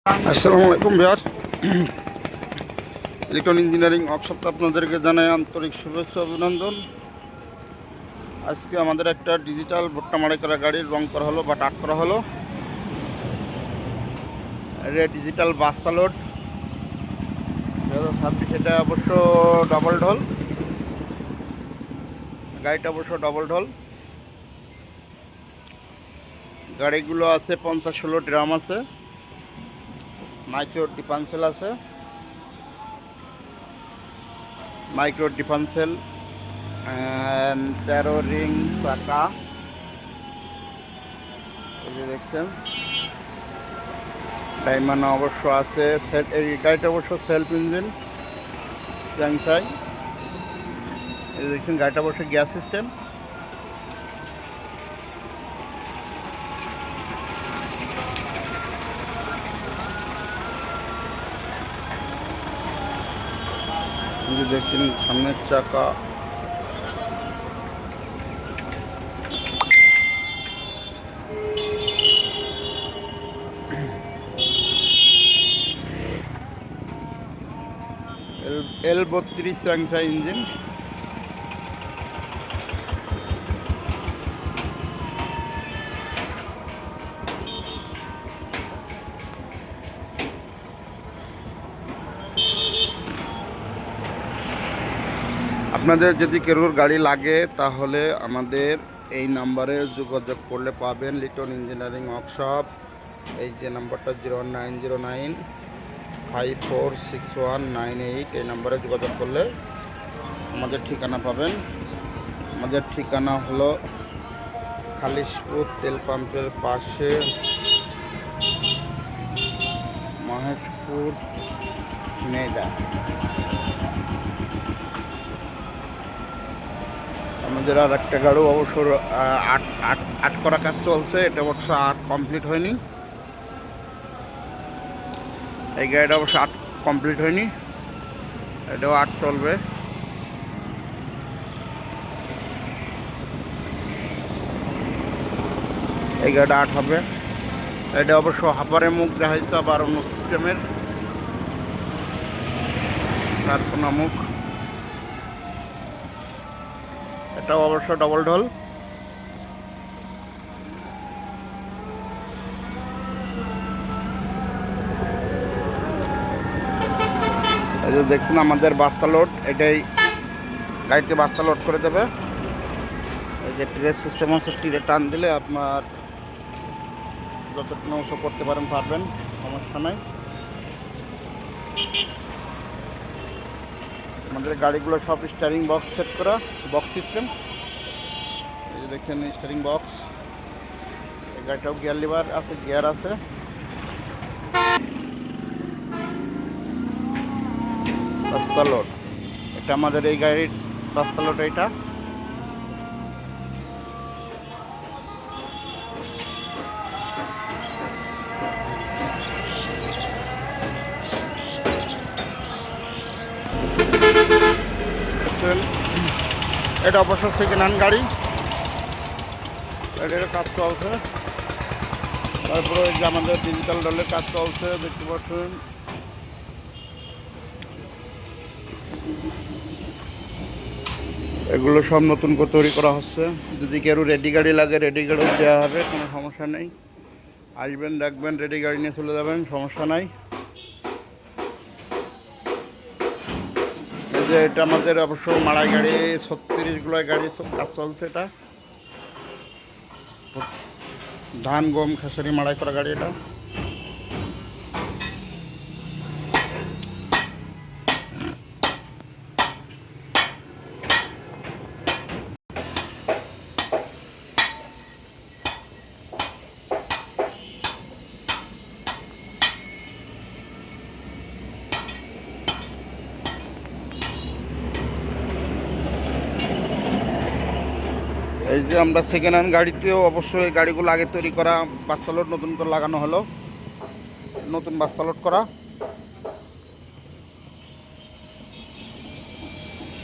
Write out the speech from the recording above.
আসসালামু আলাইকুম viewer. Electron engineering ওয়ার্কশপে আপনাদেরকে জানাই আন্তরিক শুভেচ্ছা অভিনন্দন। আজকে আমাদের একটা ডিজিটাল ভুট্টা মাড়াই করা গাড়ির রং করা হলো বা টাট করা হলো। এটা ডিজিটাল বাস্তা লোড 2026। এটা অবশ্য ডবল ঢোল, গাড়িটা অবশ্য ডবল ঢোল। গাড়িগুলো আছে 50-16 ড্রাম আছে, মাইক্রো ডিফারেন্সিয়াল আছে, মাইক্রো ডিফারেন্সিয়াল 13 রিং চাকা। এই যে দেখছেন ডাইমান অবশ্য আছে। এই গাড়িটা অবশ্য সেলফ ইঞ্জিন চ্যাংসাই। এই দেখছেন গাড়িটা অবশ্য গ্যাস সিস্টেম। এই যে দেখছেন সামনের চাকা, L32 চ্যাংসাই ইঞ্জিন। আপনাদের যদি কেরুর গাড়ি লাগে তাহলে আমাদের এই নাম্বারে যোগাযোগ করলে পাবেন লিটন ইঞ্জিনিয়ারিং ওয়ার্কশপ। এই যে নাম্বারটা 09095461988, এই নাম্বারে যোগাযোগ করলে আমাদের ঠিকানা পাবেন। আমাদের ঠিকানা হলো খালিশপুর তেল পাম্পের পাশে, মহেশপুর মেদা। আমাদের আর একটা গাড়ি অবশ্য আট করা কাজ চলছে, এটা অবশ্য আট কমপ্লিট হয়নি। এই গাড়িটা অবশ্য আট কমপ্লিট হয়নি, এটাও আট চলবে। এই গাড়িটা আট হবে। এটা অবশ্য হাপারের মুখ দেখাইছে, আবার অন্য সিস্টেমের কারখানা মুখ। এটাও অবশ্য ডবল ঢোল। এই যে দেখছেন আমাদের বাস্তা লোড, এটাই গাড়িতে বাস্তা লোড করে দেবে। এই যে টিরের সিস্টেম আছে, টিরে টান দিলে আপনার যতটুকু অংশ করতে পারবেন, সমস্যা নাই। আমাদের গাড়িগুলো সব স্টিয়ারিং বক্স সেট করা, বক্স সিস্টেম। এই যে দেখছেন স্টিয়ারিং বক্স। এই গাড়িটাও গিয়ার লিভার আছে, গিয়ার আছে। রাস্তা লোড, এটা আমাদের এই গাড়ির রাস্তা লোড। এটা এটা অবশ্য সেকেন্ড হ্যান্ড গাড়ি, এটার কাজ চলছে। তারপরে যে আমাদের ডিজিটাল ডলের কাজ চলছে, দেখতে পাচ্ছেন। এগুলো সব নতুন করে তৈরি করা হচ্ছে। যদি কেউ রেডি গাড়ি লাগে, রেডি গাড়িও দেওয়া হবে, কোনো সমস্যা নেই। আসবেন, দেখবেন, রেডি গাড়ি নিয়ে চলে যাবেন, সমস্যা নাই। এই যে এটা আমাদের অবশ্য মাড়াই গাড়ি 36 গাড়ি কাজ চলছে। এটা ধান গম খেসারি মাড়াই করা গাড়ি। এটা এই যে আমরা সেকেন্ড হ্যান্ড গাড়িতেও অবশ্যই এই গাড়িগুলো আগে তৈরি করা, বাস্তা লোড নতুন করে লাগানো হলো, নতুন বাস্তা লোড করা।